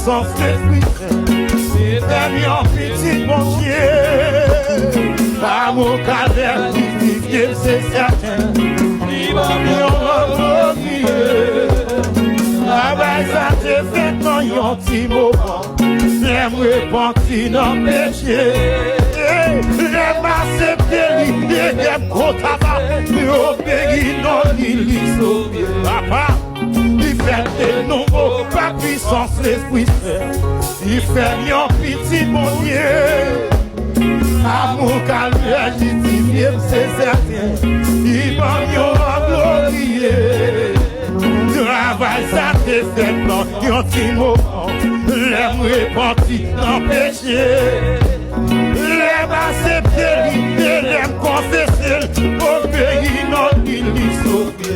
puissance l'Esprit Saint. Et fais en petit mon Dieu. Amour calvaire, justifié, c'est certain. Libre, on travail ça te fait dans yon petit moment. J'aime repentir dans le péché. J'aime accepter l'idée d'être contre tabac. Obéir non l'île sauvé. Papa, il fait de nouveau par puissance l'Esprit Saint. Il fait yon petit mon Dieu. Amour calvaire, justifié, c'est certain. Il va yon glorieux. Travail ça te fait dans yon petit moment. L'aime repentir dans le péché. L'aime accepter l'idée, l'aime confesser. Obéir non l'île sauvé.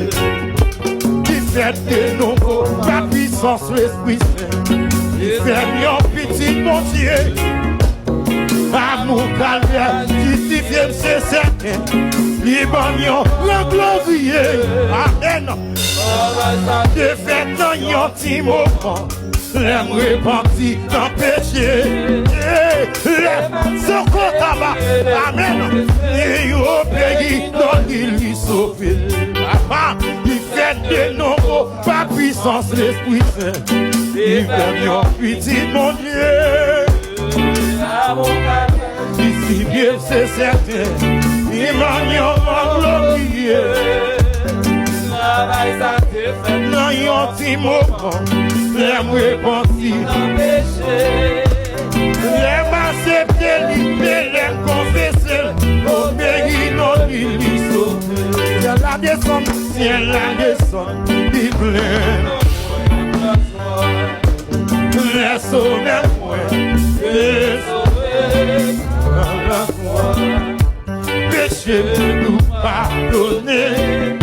Il fait de nouveau la puissance l'Esprit Saint. Il fait yon petit mon Dieu. Amour calvaire, justifié, c'est certain. Libanion, le glorieux. Amen. De fait dans yon petit moment. L'aime repentir dans le péché. L'aime se tabac. Amen. Et yon pays dans l'île sauvé. Papa, il fait de nouveau par puissance l'Esprit Saint. Il fait yon petit mon Dieu. Ici bien c'est certain, il m'a glorieux. Travail ça te fait dans yon petit moment. L'aime repentir dans le péché. L'aime accepter l'idée, l'aime confesser. Obéir non l'île sauvé. Ciel la descend, ciel la descend, il pleut. Laisse au même point. Dans la foi, péché nous pardonner,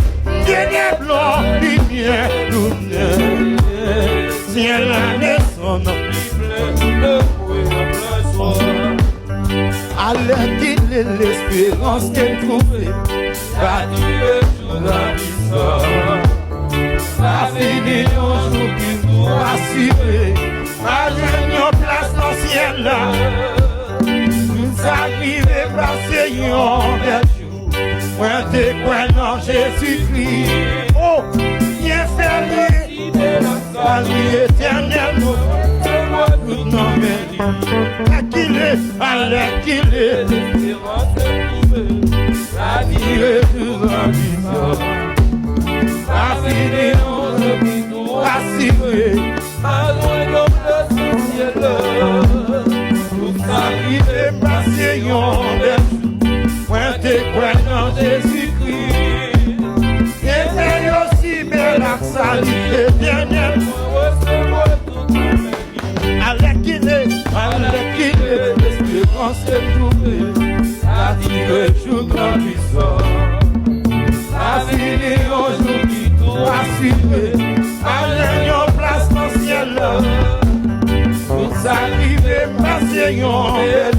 Dieu blanc, lumière nous donner, ciel la naissance, le soir. À qu'il est l'espérance qu'elle trouvait, car Dieu joue la vie. La fini un jour qui nous rassure, à une place dans le ciel là. Nous arrivons à passer yon bel jour. Moi t'es quoi dans Jésus-Christ. Oh, bien fait la vie éternelle. Tout non mais à qu'il est, l'espérance est trouvée. La vie est toujours en vie. La fini un jour qui nous rassure. À loin de ce ciel. Arrive passer yon bel moi t'es quoi dans Jésus-Christ. Et c'est aussi bel accent éternel. Avec qu'il est, l'espérance est trouvée. La vie joue grand puissant. La fini aujourd'hui tout assuré. Allez yon place dans le ciel. Vous arrivez passer yon bel